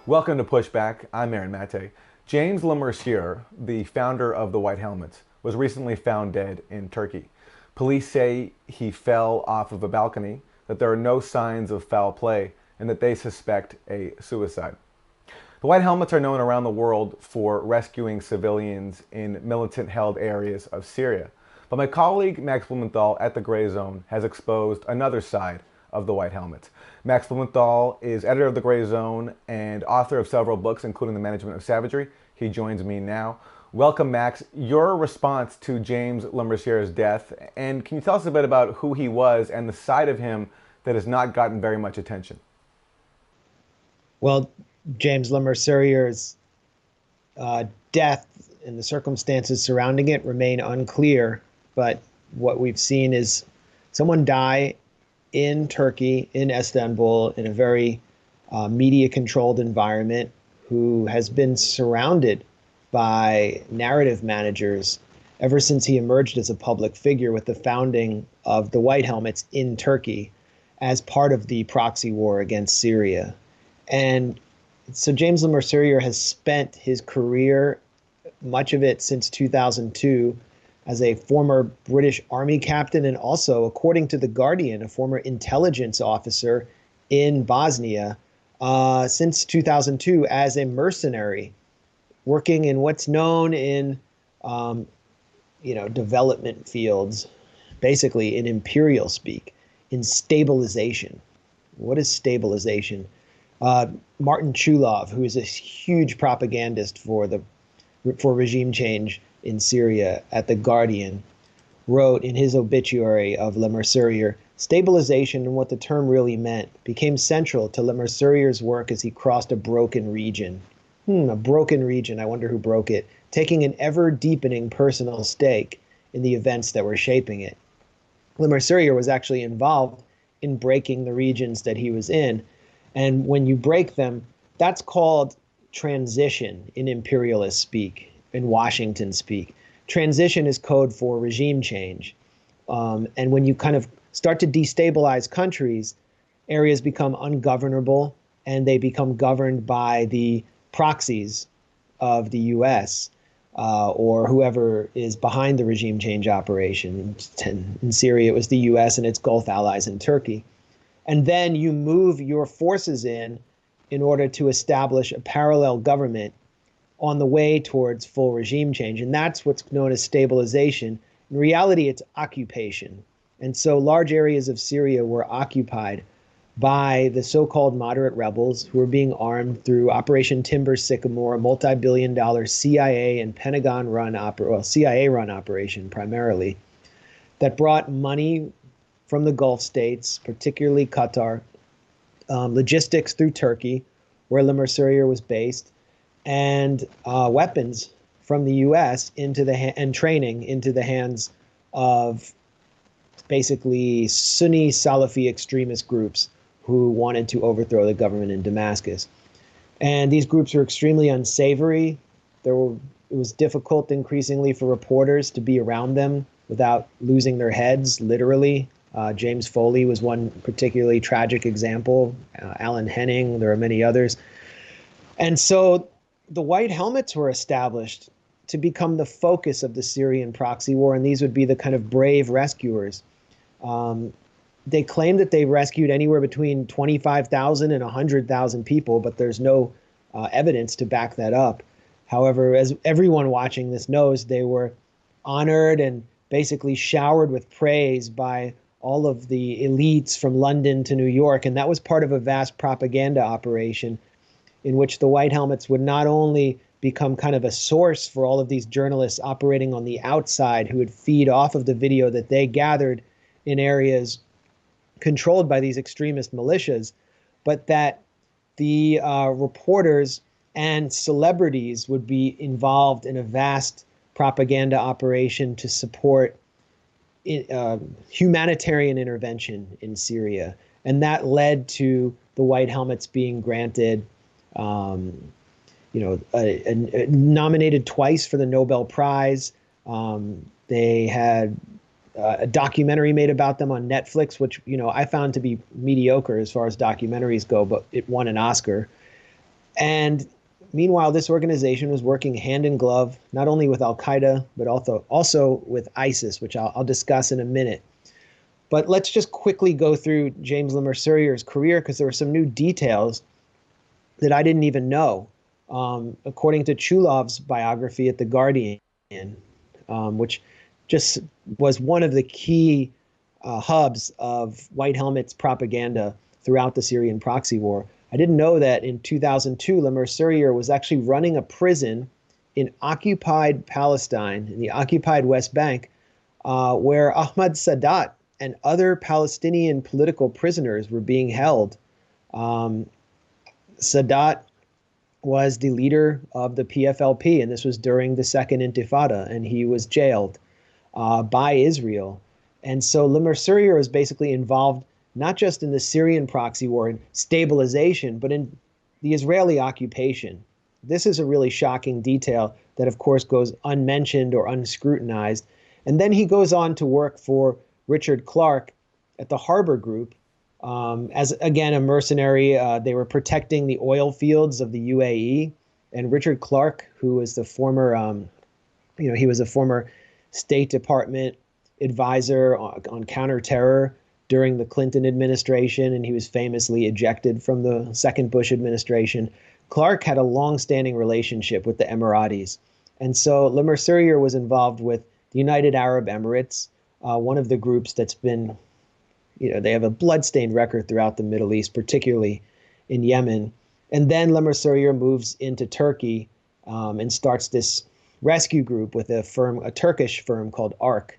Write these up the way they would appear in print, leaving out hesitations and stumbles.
Welcome to Pushback. I'm Aaron Maté. James Mesurier, the founder of the White Helmets, was recently found dead in Turkey. Police say he fell off of a balcony, that there are no signs of foul play, and that they suspect a suicide. The White Helmets are known around the world for rescuing civilians in militant-held areas of Syria. But my colleague Max Blumenthal at the Grayzone has exposed another side of the White Helmets. Max Blumenthal is editor of the Grayzone and author of several books, including The Management of Savagery. He joins me now. Welcome, Max. Your response to James Mesurier's death, and can you tell us a bit about who he was and the side of him that has not gotten very much attention? Well, James Mesurier's death and the circumstances surrounding it remain unclear, but what we've seen is someone die in Turkey, in Istanbul, in a very media-controlled environment, who has been surrounded by narrative managers ever since he emerged as a public figure with the founding of the White Helmets in Turkey as part of the proxy war against Syria. And so James Mesurier has spent his career, much of it since 2002, as a former British Army captain and also, according to The Guardian, a former intelligence officer in Bosnia since 2002 as a mercenary, working in what's known in development fields, basically in Imperial speak, in stabilization. What is stabilization? Martin Chulov, who is a huge propagandist for regime change in Syria at The Guardian, wrote in his obituary of Mesurier, stabilization and what the term really meant became central to Mesurier's work as he crossed a broken region. A broken region, I wonder who broke it, taking an ever-deepening personal stake in the events that were shaping it. Mesurier was actually involved in breaking the regions that he was in, and when you break them, that's called transition in imperialist speak. In Washington speak. Transition is code for regime change. And when you kind of start to destabilize countries, areas become ungovernable and they become governed by the proxies of the US or whoever is behind the regime change operation. In Syria, it was the US and its Gulf allies in Turkey. And then you move your forces in order to establish a parallel government on the way towards full regime change. And that's what's known as stabilization. In reality, it's occupation. And so large areas of Syria were occupied by the so-called moderate rebels who were being armed through Operation Timber Sycamore, a multi-billion-dollar CIA and Pentagon-run CIA-run operation primarily, that brought money from the Gulf states, particularly Qatar, logistics through Turkey, where Mesurier was based, and weapons from the U.S. and training into the hands of basically Sunni Salafi extremist groups who wanted to overthrow the government in Damascus. And these groups were extremely unsavory. It was difficult increasingly for reporters to be around them without losing their heads, literally. James Foley was one particularly tragic example. Alan Henning, there are many others. And so the White Helmets were established to become the focus of the Syrian proxy war, and these would be the kind of brave rescuers. They claim that they rescued anywhere between 25,000 and 100,000 people, but there's no evidence to back that up. However, as everyone watching this knows, they were honored and basically showered with praise by all of the elites from London to New York, and that was part of a vast propaganda operation in which the White Helmets would not only become kind of a source for all of these journalists operating on the outside who would feed off of the video that they gathered in areas controlled by these extremist militias, but that the reporters and celebrities would be involved in a vast propaganda operation to support humanitarian intervention in Syria. And that led to the White Helmets being granted nominated twice for the Nobel Prize. They had a documentary made about them on Netflix, which, I found to be mediocre as far as documentaries go, but it won an Oscar. And meanwhile, this organization was working hand in glove, not only with al-Qaeda, but also with ISIS, which I'll discuss in a minute. But let's just quickly go through James Le Mesurier's career, because there were some new details that I didn't even know. According to Chulov's biography at The Guardian, which just was one of the key hubs of White Helmet's propaganda throughout the Syrian proxy war. I didn't know that in 2002, Le Mesurier was actually running a prison in occupied Palestine, in the occupied West Bank, where Ahmad Sadat and other Palestinian political prisoners were being held. Sadat was the leader of the PFLP, and this was during the Second Intifada, and he was jailed by Israel. And so Le Mesurier was basically involved not just in the Syrian proxy war and stabilization, but in the Israeli occupation. This is a really shocking detail that, of course, goes unmentioned or unscrutinized. And then he goes on to work for Richard Clarke at the Harbor Group as, again, a mercenary. They were protecting the oil fields of the UAE. And Richard Clarke, who was the former, he was a former State Department advisor on counterterror during the Clinton administration, and he was famously ejected from the second Bush administration. Clarke had a long-standing relationship with the Emiratis. And so Le Mesurier was involved with the United Arab Emirates, one of the groups that's been, they have a bloodstained record throughout the Middle East, particularly in Yemen. And then Le Mesurier moves into Turkey and starts this rescue group with a Turkish firm called ARC,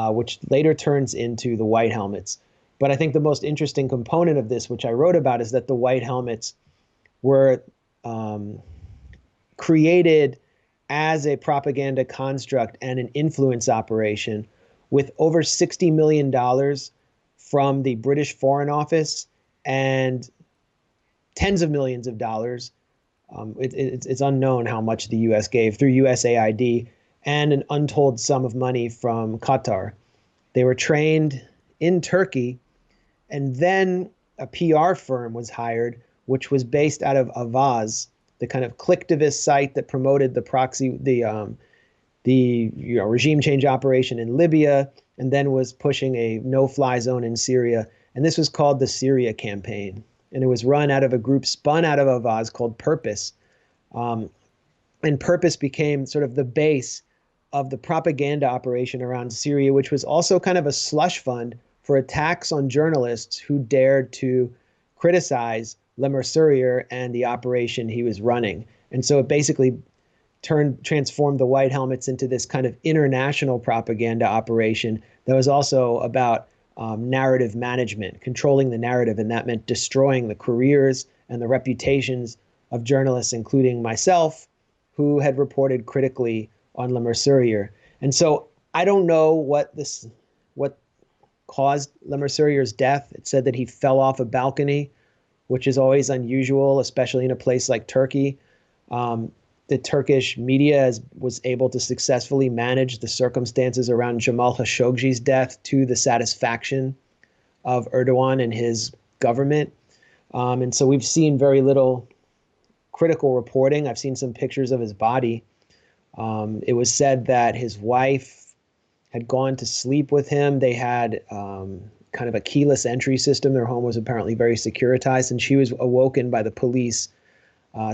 which later turns into the White Helmets. But I think the most interesting component of this, which I wrote about, is that the White Helmets were created as a propaganda construct and an influence operation with over $60 million from the British Foreign Office and tens of millions of dollars. It's unknown how much the U.S. gave through USAID, and an untold sum of money from Qatar. They were trained in Turkey, and then a PR firm was hired, which was based out of Avaz, the kind of clicktivist site that promoted the proxy, the regime change operation in Libya, and then was pushing a no-fly zone in Syria. And this was called the Syria campaign. And it was run out of a group spun out of Avaz called Purpose. And Purpose became sort of the base of the propaganda operation around Syria, which was also kind of a slush fund for attacks on journalists who dared to criticize Le Mesurier and the operation he was running. And so it basically transformed the White Helmets into this kind of international propaganda operation that was also about narrative management, controlling the narrative, and that meant destroying the careers and the reputations of journalists, including myself, who had reported critically on Le Mesurier. And so I don't know what caused Le Mesurier's death. It said that he fell off a balcony, which is always unusual, especially in a place like Turkey. The Turkish media was able to successfully manage the circumstances around Jamal Khashoggi's death to the satisfaction of Erdogan and his government. And so we've seen very little critical reporting. I've seen some pictures of his body. It was said that his wife had gone to sleep with him. They had kind of a keyless entry system. Their home was apparently very securitized, and she was awoken by the police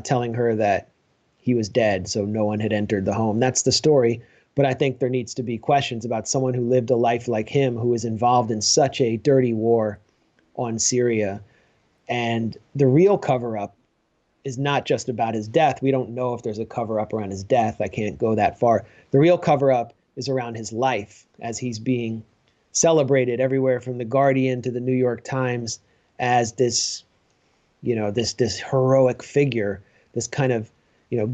telling her that he was dead, so no one had entered the home. That's the story. But I think there needs to be questions about someone who lived a life like him, who was involved in such a dirty war on Syria. And the real cover-up is not just about his death. We don't know if there's a cover-up around his death. I can't go that far. The real cover-up is around his life, as he's being celebrated everywhere from The Guardian to the New York Times as this, this heroic figure, this kind of,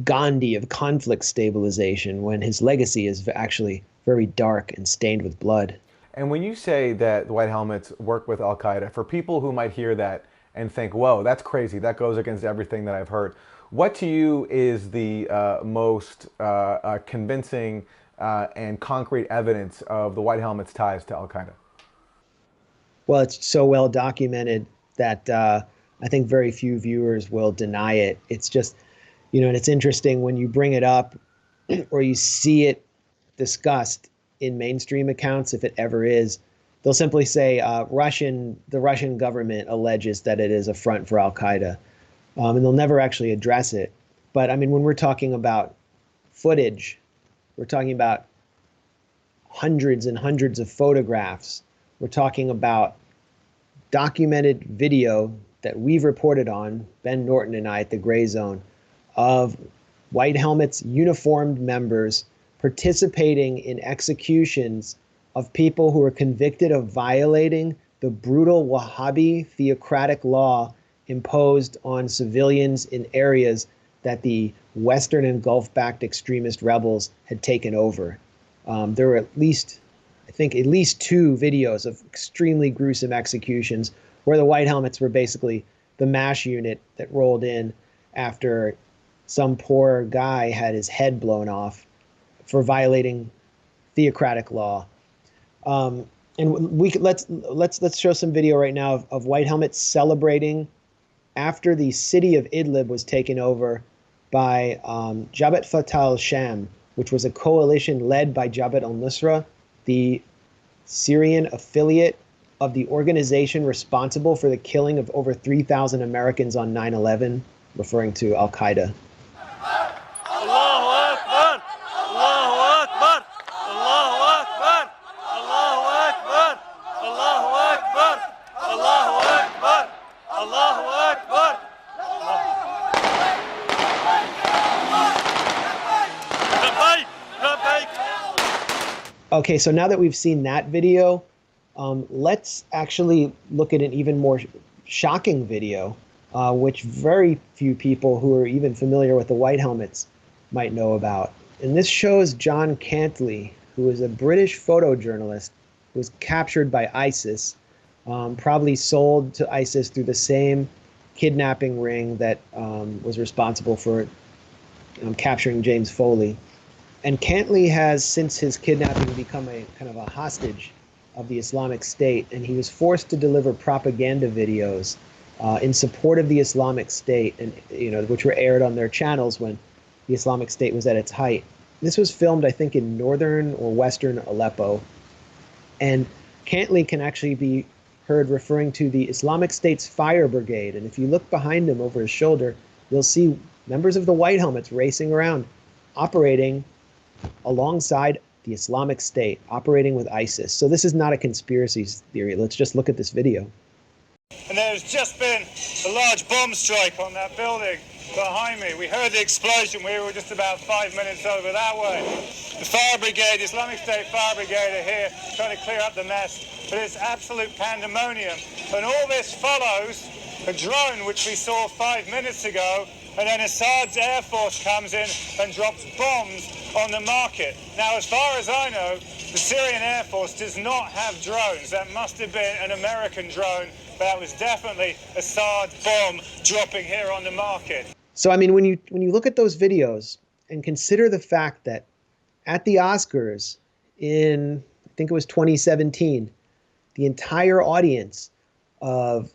Gandhi of conflict stabilization, when his legacy is actually very dark and stained with blood. And when you say that the White Helmets work with al-Qaeda, for people who might hear that and think, whoa, that's crazy, that goes against everything that I've heard, what to you is the most convincing and concrete evidence of the White Helmets' ties to al-Qaeda? Well, it's so well documented that I think very few viewers will deny it. It's just, you know, and it's interesting when you bring it up or you see it discussed in mainstream accounts, if it ever is, they'll simply say the Russian government alleges that it is a front for al-Qaeda, and they'll never actually address it. But I mean, when we're talking about footage, we're talking about hundreds and hundreds of photographs. We're talking about documented video that we've reported on, Ben Norton and I at the Grayzone, of White Helmets uniformed members participating in executions of people who are convicted of violating the brutal Wahhabi theocratic law imposed on civilians in areas that the Western and Gulf-backed extremist rebels had taken over. There were at least 2 videos of extremely gruesome executions where the White Helmets were basically the MASH unit that rolled in after some poor guy had his head blown off for violating theocratic law. And let's show some video right now of White Helmets celebrating after the city of Idlib was taken over by Jabhat Fatah al-Sham, which was a coalition led by Jabhat al-Nusra, the Syrian affiliate of the organization responsible for the killing of over 3,000 Americans on 9/11, referring to al-Qaeda. Okay, so now that we've seen that video, let's actually look at an even more shocking video, which very few people who are even familiar with the White Helmets might know about. And this shows John Cantley, who is a British photojournalist who was captured by ISIS, probably sold to ISIS through the same kidnapping ring that was responsible for capturing James Foley. And Cantley has, since his kidnapping, become a kind of a hostage of the Islamic State, and he was forced to deliver propaganda videos in support of the Islamic State, and which were aired on their channels when the Islamic State was at its height. This was filmed, I think, in northern or western Aleppo, and Cantley can actually be heard referring to the Islamic State's fire brigade. And if you look behind him over his shoulder, you'll see members of the White Helmets racing around, operating alongside the Islamic State, operating with ISIS. So this is not a conspiracy theory. Let's just look at this video. And there's just been a large bomb strike on that building behind me. We heard the explosion. We were just about 5 minutes over that way. The fire brigade, the Islamic State fire brigade are here trying to clear up the mess. But it's absolute pandemonium. And all this follows a drone which we saw 5 minutes ago, and then Assad's Air Force comes in and drops bombs on the market. Now, as far as I know, the Syrian Air Force does not have drones. That must have been an American drone, but that was definitely Assad's bomb dropping here on the market. So, I mean, when you look at those videos and consider the fact that at the Oscars in, I think it was 2017, the entire audience of,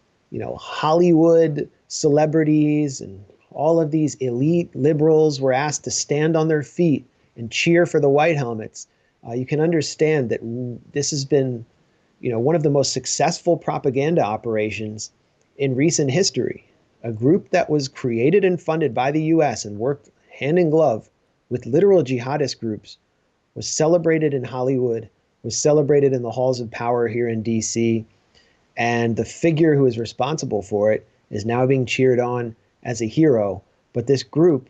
Hollywood celebrities and all of these elite liberals were asked to stand on their feet and cheer for the White Helmets, you can understand that this has been, one of the most successful propaganda operations in recent history. A group that was created and funded by the US and worked hand in glove with literal jihadist groups was celebrated in Hollywood, was celebrated in the halls of power here in DC, and the figure who is responsible for it is now being cheered on as a hero. But this group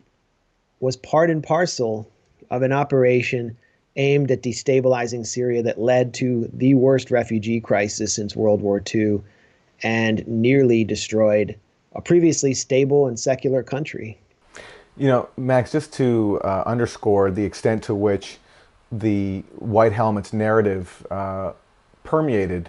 was part and parcel of an operation aimed at destabilizing Syria that led to the worst refugee crisis since World War II and nearly destroyed a previously stable and secular country. Max, just to underscore the extent to which the White Helmets narrative permeated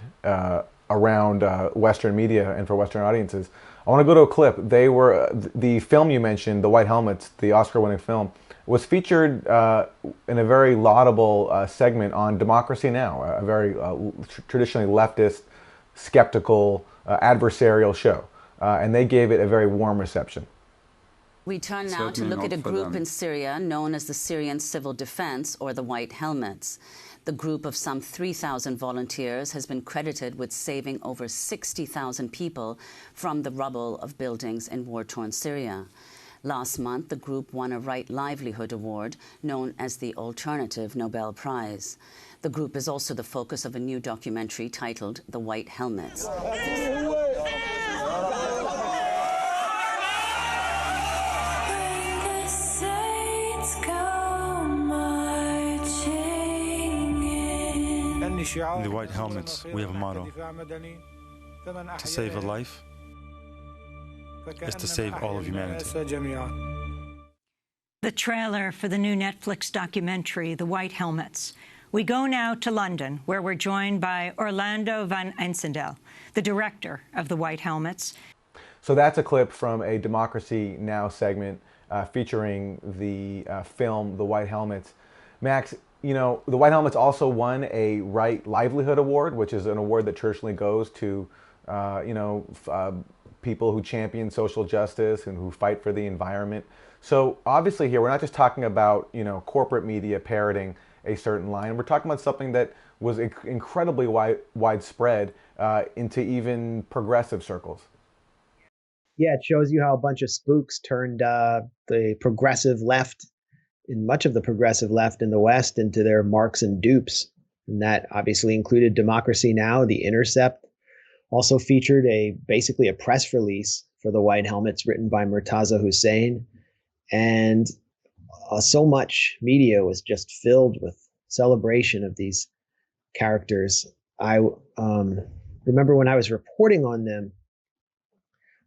around Western media and for Western audiences, I want to go to a clip. They were the film you mentioned, The White Helmets, the Oscar-winning film, was featured in a very laudable segment on Democracy Now!, a very traditionally leftist, skeptical, adversarial show. and they gave it a very warm reception. We turn now to look at a group in Syria known as the Syrian Civil Defense, or the White Helmets. The group of some 3,000 volunteers has been credited with saving over 60,000 people from the rubble of buildings in war-torn Syria. Last month, the group won a Right Livelihood Award, known as the Alternative Nobel Prize. The group is also the focus of a new documentary titled The White Helmets. In the White Helmets, we have a motto: to save a life is to save all of humanity. The trailer for the new Netflix documentary, The White Helmets. We go now to London, where we're joined by Orlando van Einsendel, the director of The White Helmets. So that's a clip from a Democracy Now! Segment featuring the film The White Helmets. Max, you know, the White Helmets also won a Right Livelihood Award, which is an award that traditionally goes to, people who champion social justice and who fight for the environment. So obviously here, we're not just talking about, corporate media parroting a certain line. We're talking about something that was incredibly widespread into even progressive circles. Yeah, it shows you how a bunch of spooks turned the progressive left, in much of the progressive left in the West, into their marks and dupes. And that obviously included Democracy Now!, The Intercept. Also featured basically a press release for the White Helmets written by Murtaza Hussein. And so much media was just filled with celebration of these characters. I remember when I was reporting on them,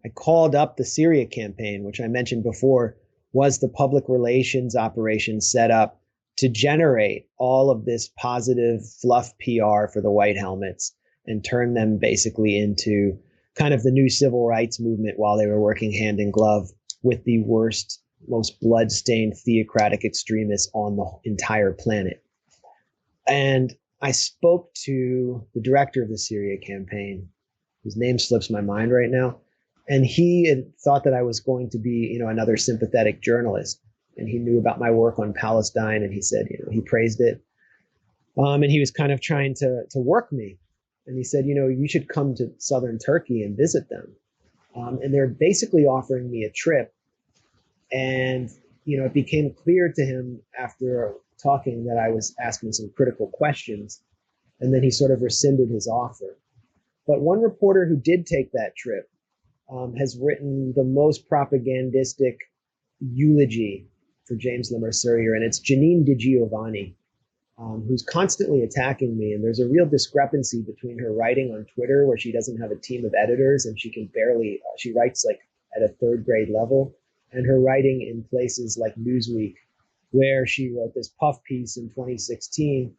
I called up the Syria campaign, which I mentioned before was the public relations operation set up to generate all of this positive fluff PR for the White Helmets and turn them basically into kind of the new civil rights movement while they were working hand in glove with the worst, most blood-stained theocratic extremists on the entire planet. And I spoke to the director of the Syria campaign, whose name slips my mind right now, and he had thought that I was going to be, another sympathetic journalist. And he knew about my work on Palestine, and he said, he praised it. And he was kind of trying to work me. And he said, you should come to southern Turkey and visit them. And they're basically offering me a trip. And, it became clear to him after talking that I was asking some critical questions. And then he sort of rescinded his offer. But one reporter who did take that trip has written the most propagandistic eulogy for James Le Mesurier, and it's Janine Di Giovanni, who's constantly attacking me. And there's a real discrepancy between her writing on Twitter, where she doesn't have a team of editors and she can barely, she writes like at a third grade level, and her writing in places like Newsweek, where she wrote this puff piece in 2016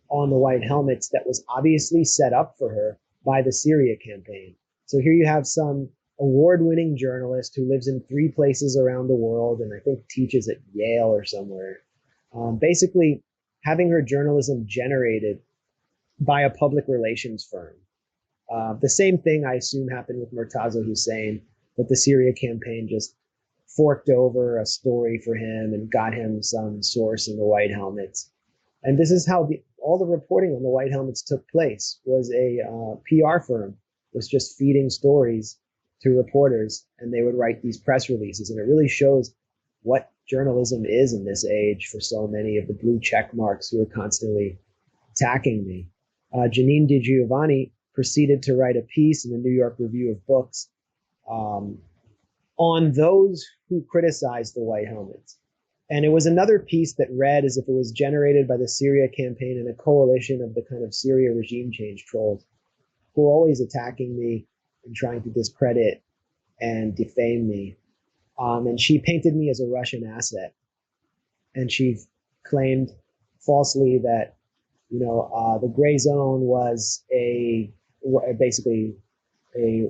on the White Helmets that was obviously set up for her by the Syria campaign. So here you have some award-winning journalist who lives in 3 places around the world and I think teaches at Yale or somewhere, basically having her journalism generated by a public relations firm. The same thing I assume happened with Murtaza Hussein, that the Syria campaign just forked over a story for him and got him some source in the White Helmets. And this is how all the reporting on the White Helmets took place, was a PR firm was just feeding stories to reporters, and they would write these press releases. And it really shows what journalism is in this age for so many of the blue check marks who are constantly attacking me. Janine Di Giovanni proceeded to write a piece in the New York Review of Books on those who criticized the White Helmets. And it was another piece that read as if it was generated by the Syria campaign and a coalition of the kind of Syria regime change trolls who are always attacking me and trying to discredit and defame me. And she painted me as a Russian asset. And she claimed falsely that, the Grayzone was basically a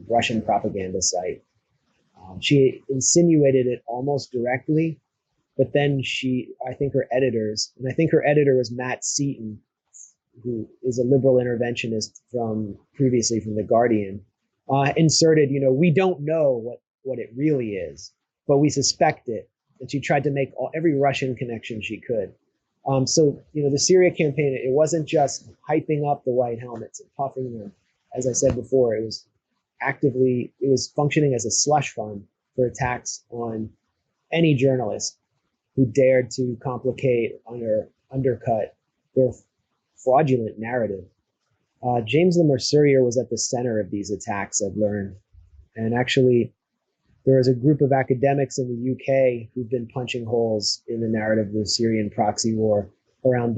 Russian propaganda site. She insinuated it almost directly, but then I think her editor was Matt Seaton, who is a liberal interventionist previously from The Guardian. inserted, we don't know what it really is, but we suspect it. And she tried to make every Russian connection she could. So, the Syria campaign, it wasn't just hyping up the white helmets and puffing them. As I said before, it was functioning as a slush fund for attacks on any journalist who dared to complicate or undercut their fraudulent narrative. James Le Mesurier was at the center of these attacks, I've learned. And actually, there is a group of academics in the UK who've been punching holes in the narrative of the Syrian proxy war around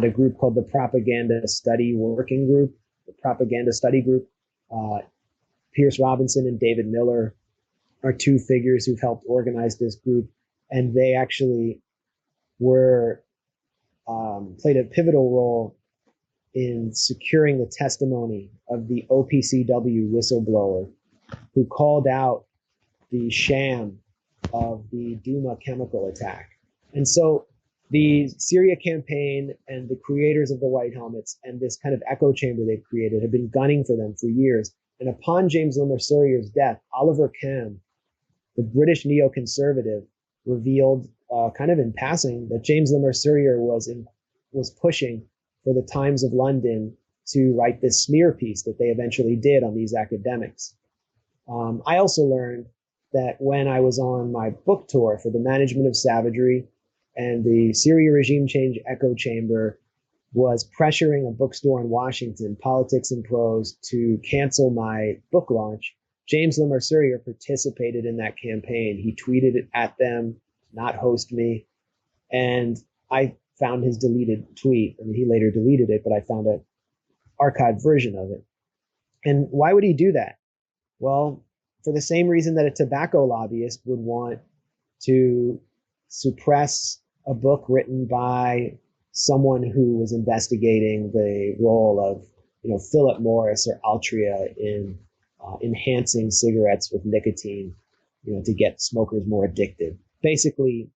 a group called the Propaganda Study Working Group, the Propaganda Study Group. Pierce Robinson and David Miller are two figures who've helped organize this group, and they actually played a pivotal role in securing the testimony of the OPCW whistleblower who called out the sham of the Douma chemical attack. And so the Syria campaign and the creators of the White Helmets and this kind of echo chamber they've created have been gunning for them for years. And upon James Le Mesurier's death, Oliver Cam, the British neoconservative, revealed kind of in passing that James Le Mesurier was pushing for the Times of London to write this smear piece that they eventually did on these academics. I also learned that when I was on my book tour for the management of Savagery, and the Syria regime change echo chamber was pressuring a bookstore in Washington, Politics and Prose, to cancel my book launch, James Le Mesurier participated in that campaign. He tweeted it at them, not host me, and I found his deleted tweet. I mean, he later deleted it, but I found an archived version of it. And why would he do that? Well, for the same reason that a tobacco lobbyist would want to suppress a book written by someone who was investigating the role of, Philip Morris or Altria in enhancing cigarettes with nicotine, to get smokers more addicted. Basically,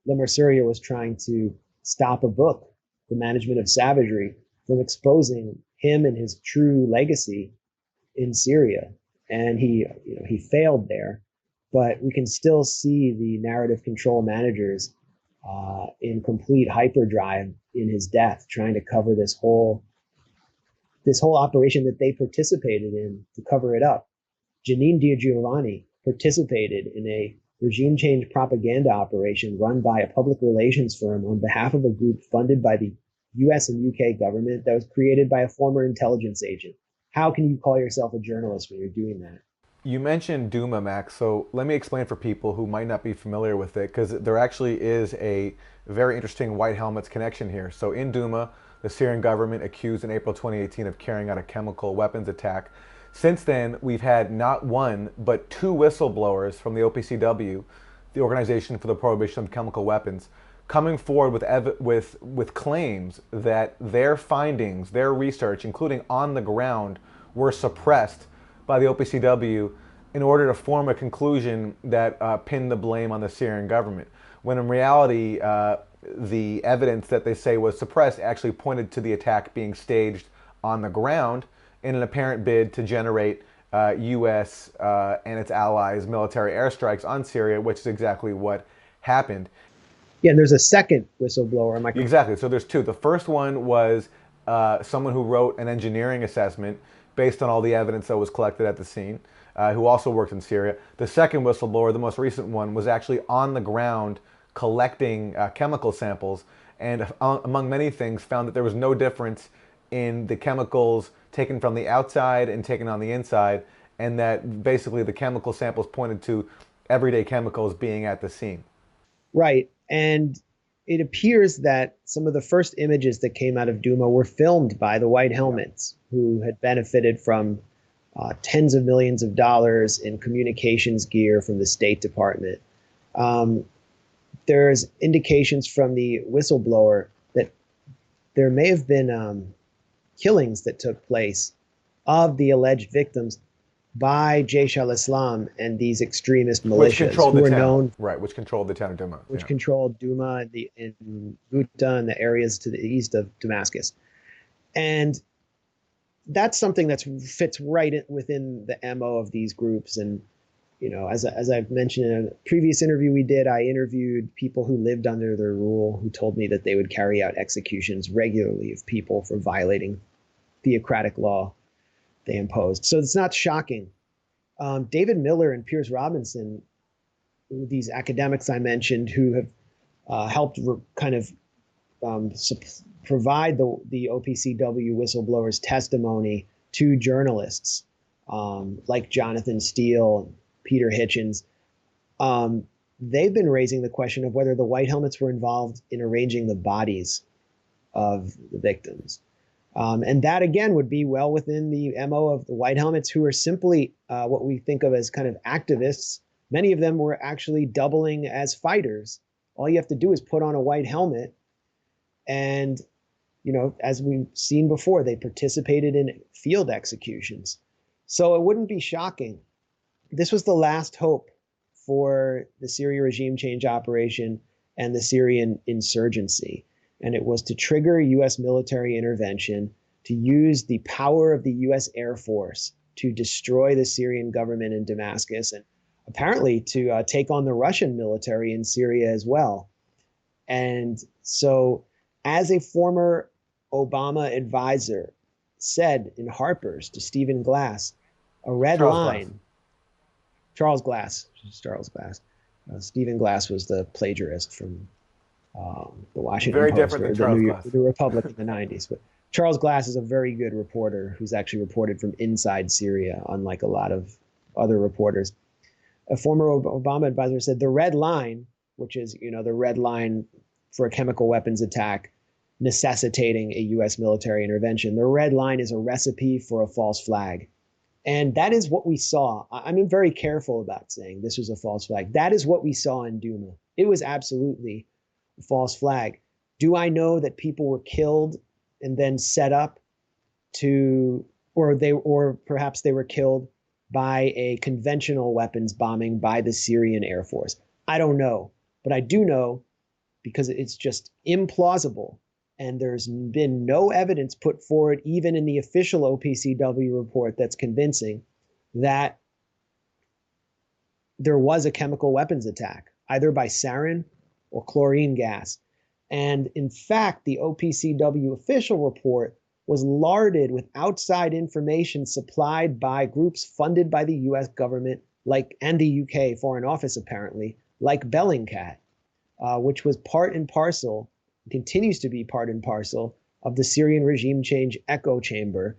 Le Mesurier was trying to stop a book, The Management of Savagery, from exposing him and his true legacy in Syria. And he failed there, but we can still see the narrative control managers in complete hyperdrive in his death, trying to cover this whole operation that they participated in to cover it up. Janine DiGiovanni participated in a regime change propaganda operation run by a public relations firm on behalf of a group funded by the US and UK government that was created by a former intelligence agent. How can you call yourself a journalist when you're doing that? You mentioned Douma, Max, so let me explain for people who might not be familiar with it, because there actually is a very interesting White Helmets connection here. So in Douma, the Syrian government accused in April 2018 of carrying out a chemical weapons attack. Since then, we've had not one, but two whistleblowers from the OPCW, the Organization for the Prohibition of Chemical Weapons, coming forward with claims that their findings, their research, including on the ground, were suppressed by the OPCW in order to form a conclusion that pinned the blame on the Syrian government, when in reality, the evidence that they say was suppressed actually pointed to the attack being staged on the ground in an apparent bid to generate U.S. And its allies' military airstrikes on Syria, which is exactly what happened. Yeah, and there's a second whistleblower. Exactly, so there's two. The first one was someone who wrote an engineering assessment based on all the evidence that was collected at the scene, who also worked in Syria. The second whistleblower, the most recent one, was actually on the ground collecting chemical samples, and among many things found that there was no difference in the chemicals taken from the outside and taken on the inside, and that basically the chemical samples pointed to everyday chemicals being at the scene. Right, and it appears that some of the first images that came out of Douma were filmed by the White Helmets, who had benefited from tens of millions of dollars in communications gear from the State Department. There's indications from the whistleblower that there may have been killings that took place of the alleged victims by Jaish al-Islam and these extremist militias who were known, right, which controlled the town of Douma, which controlled Douma in Ghouta and the areas to the east of Damascus. And that's something that fits right within the MO of these groups. And as I've mentioned in a previous interview we did, I interviewed people who lived under their rule, who told me that they would carry out executions regularly of people for violating theocratic law they imposed. So it's not shocking. David Miller and Piers Robinson, these academics I mentioned, who have helped provide the OPCW whistleblowers' testimony to journalists like Jonathan Steele, Peter Hitchens, they've been raising the question of whether the White Helmets were involved in arranging the bodies of the victims. And that, again, would be well within the MO of the White Helmets, who are simply what we think of as kind of activists. Many of them were actually doubling as fighters. All you have to do is put on a white helmet. And, as we've seen before, they participated in field executions. So it wouldn't be shocking. This was the last hope for the Syria regime change operation and the Syrian insurgency. And it was to trigger U.S. military intervention, to use the power of the U.S. Air Force to destroy the Syrian government in Damascus, and apparently to take on the Russian military in Syria as well. And so, as a former Obama advisor said in Harper's to Stephen Glass, a red line. Charles Glass. Stephen Glass was the plagiarist from the Washington Very Post, different than Charles Glass. The Republic in the 90s. But Charles Glass is a very good reporter who's actually reported from inside Syria, unlike a lot of other reporters. A former Obama advisor said the red line, which is, the red line for a chemical weapons attack necessitating a U.S. military intervention, the red line is a recipe for a false flag. And that is what we saw. I'm very careful about saying this was a false flag. That is what we saw in Douma. It was absolutely a false flag. Do I know that people were killed and then set up to, or perhaps they were killed by a conventional weapons bombing by the Syrian Air Force? I don't know, but I do know, because it's just implausible. And there's been no evidence put forward, even in the official OPCW report, that's convincing that there was a chemical weapons attack, either by sarin or chlorine gas. And in fact, the OPCW official report was larded with outside information supplied by groups funded by the US government, and the UK Foreign Office apparently, like Bellingcat, which was part and parcel, continues to be part and parcel, of the Syrian regime change echo chamber,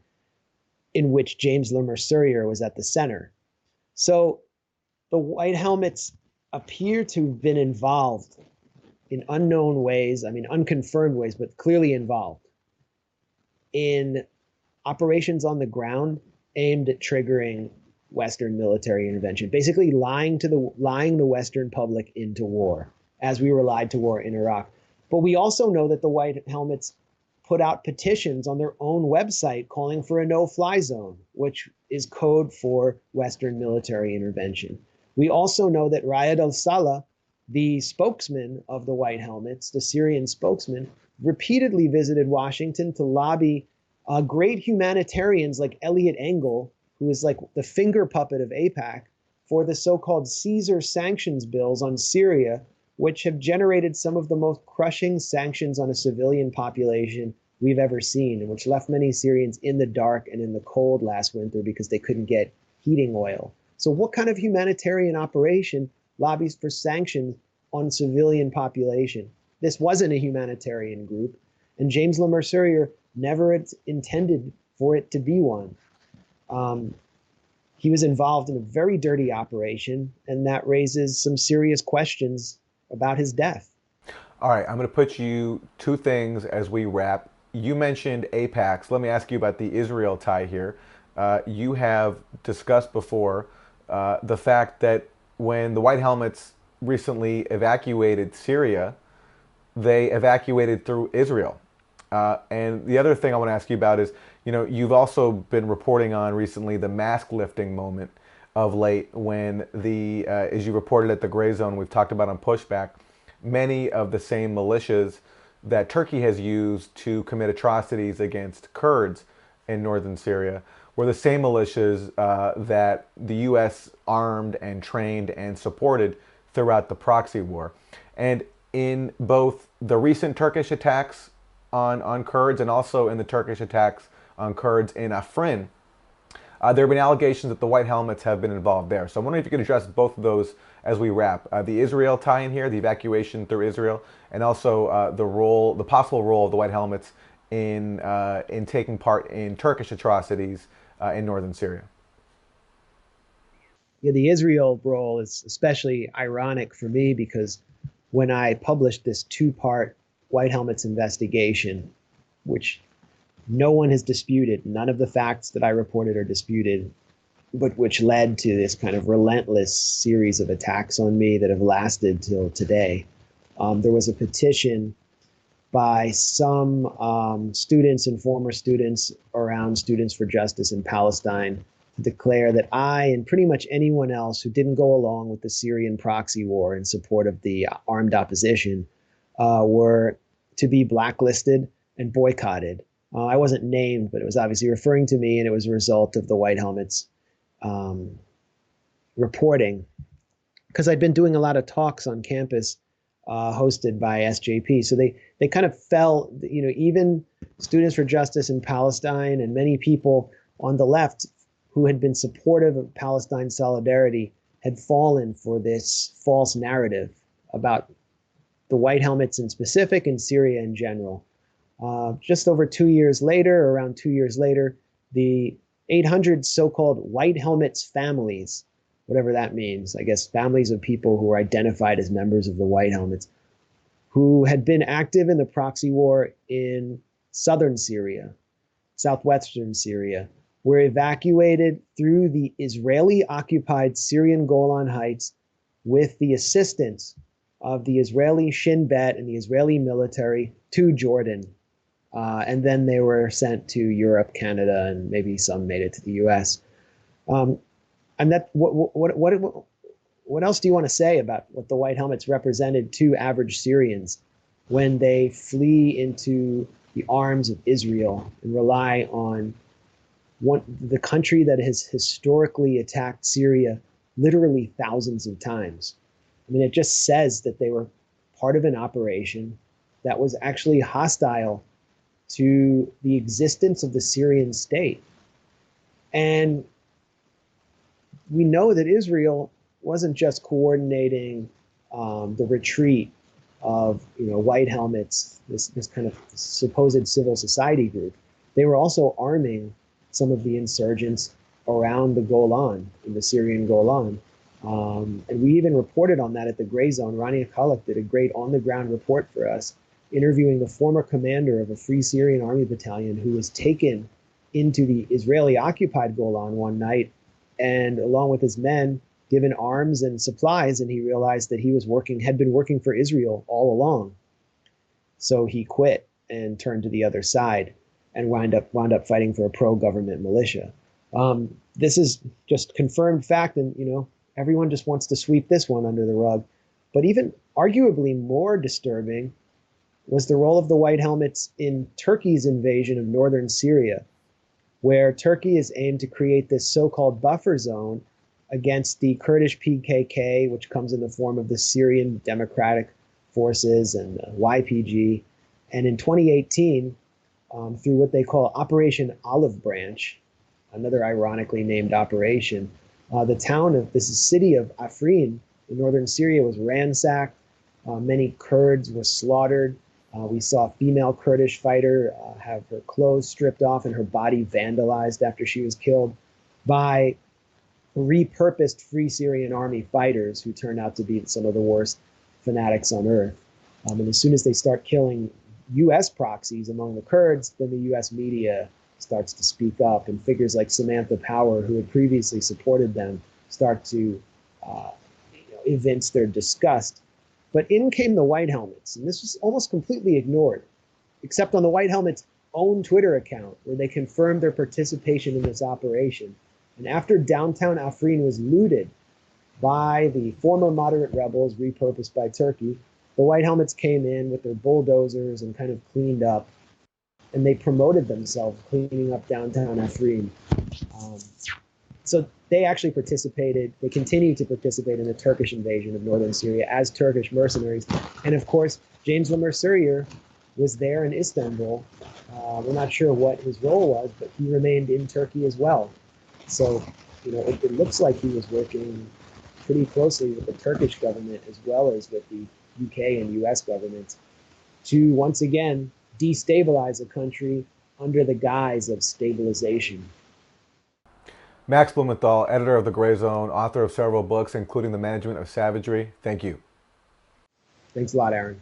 in which James Le Mesurier was at the center. So the White Helmets appear to have been involved in unknown ways, unconfirmed ways, but clearly involved in operations on the ground aimed at triggering Western military intervention, basically lying the Western public into war, as we were lied to war in Iraq. But we also know that the White Helmets put out petitions on their own website calling for a no-fly zone, which is code for Western military intervention. We also know that Riyad al-Saleh, the spokesman of the White Helmets, the Syrian spokesman, repeatedly visited Washington to lobby great humanitarians like Elliot Engel, who is like the finger puppet of AIPAC, for the so-called Caesar sanctions bills on Syria, which have generated some of the most crushing sanctions on a civilian population we've ever seen, and which left many Syrians in the dark and in the cold last winter because they couldn't get heating oil. So what kind of humanitarian operation lobbies for sanctions on civilian population? This wasn't a humanitarian group, and James Le Mesurier never intended for it to be one. He was involved in a very dirty operation, and that raises some serious questions about his death. All right, I'm going to put you two things as we wrap. You mentioned AIPAC, so let me ask you about the Israel tie here. You have discussed before the fact that when the White Helmets recently evacuated Syria, they evacuated through Israel. And the other thing I want to ask you about is, you've also been reporting on recently the mask lifting moment of late when as you reported at the Grayzone, we've talked about on Pushback, many of the same militias that Turkey has used to commit atrocities against Kurds in northern Syria were the same militias that the U.S. armed and trained and supported throughout the proxy war. And in both the recent Turkish attacks on Kurds and also in the Turkish attacks on Kurds in Afrin, there have been allegations that the White Helmets have been involved there. So I'm wondering if you could address both of those as we wrap. The Israel tie-in here, the evacuation through Israel, and also the possible role of the White Helmets in taking part in Turkish atrocities in northern Syria. Yeah, the Israel role is especially ironic for me because when I published this two-part White Helmets investigation, which no one has disputed, none of the facts that I reported are disputed, but which led to this kind of relentless series of attacks on me that have lasted till today. There was a petition by some students and former students around Students for Justice in Palestine to declare that I and pretty much anyone else who didn't go along with the Syrian proxy war in support of the armed opposition were to be blacklisted and boycotted. I wasn't named, but it was obviously referring to me, and it was a result of the White Helmets reporting. Because I'd been doing a lot of talks on campus hosted by SJP. So they kind of fell, even Students for Justice in Palestine and many people on the left who had been supportive of Palestine solidarity had fallen for this false narrative about the White Helmets in specific and Syria in general. Just over 2 years later, around 2 years later, the 800 so-called White Helmets families, whatever that means, I guess families of people who were identified as members of the White Helmets, who had been active in the proxy war in southern Syria, southwestern Syria, were evacuated through the Israeli-occupied Syrian Golan Heights with the assistance of the Israeli Shin Bet and the Israeli military to Jordan. And then they were sent to Europe, Canada, and maybe some made it to the U.S. And that what else do you want to say about what the White Helmets represented to average Syrians when they flee into the arms of Israel and rely on the country that has historically attacked Syria literally thousands of times? I mean, it just says that they were part of an operation that was actually hostile to the existence of the Syrian state. And we know that Israel wasn't just coordinating the retreat of White Helmets, this kind of supposed civil society group. They were also arming some of the insurgents around the Golan, in the Syrian Golan. And we even reported on that at the Grayzone. Rania Khalek did a great on-the-ground report for us, interviewing the former commander of a Free Syrian Army battalion who was taken into the Israeli-occupied Golan one night and, along with his men, given arms and supplies, and he realized that he had been working for Israel all along. So he quit and turned to the other side and wound up fighting for a pro-government militia. This is just confirmed fact, and everyone just wants to sweep this one under the rug. But even arguably more disturbing was the role of the White Helmets in Turkey's invasion of northern Syria, where Turkey is aimed to create this so-called buffer zone against the Kurdish PKK, which comes in the form of the Syrian Democratic Forces and YPG. And in 2018, through what they call Operation Olive Branch, another ironically named operation, the city of Afrin in northern Syria was ransacked. Many Kurds were slaughtered. We saw a female Kurdish fighter have her clothes stripped off and her body vandalized after she was killed by repurposed Free Syrian Army fighters who turned out to be some of the worst fanatics on earth. And as soon as they start killing U.S. proxies among the Kurds, then the U.S. media starts to speak up, and figures like Samantha Power, who had previously supported them, start to evince their disgust. But in came the White Helmets, and this was almost completely ignored, except on the White Helmets' own Twitter account, where they confirmed their participation in this operation. And after downtown Afrin was looted by the former moderate rebels repurposed by Turkey, the White Helmets came in with their bulldozers and kind of cleaned up. and they promoted themselves cleaning up downtown Afrin. So they actually participated, they continue to participate in the Turkish invasion of northern Syria as Turkish mercenaries. And of course, James Le Mesurier was there in Istanbul. We're not sure what his role was, but he remained in Turkey as well. So, it looks like he was working pretty closely with the Turkish government as well as with the UK and US governments to once again destabilize a country under the guise of stabilization. Max Blumenthal, editor of the Grayzone, author of several books, including The Management of Savagery. Thank you. Thanks a lot, Aaron.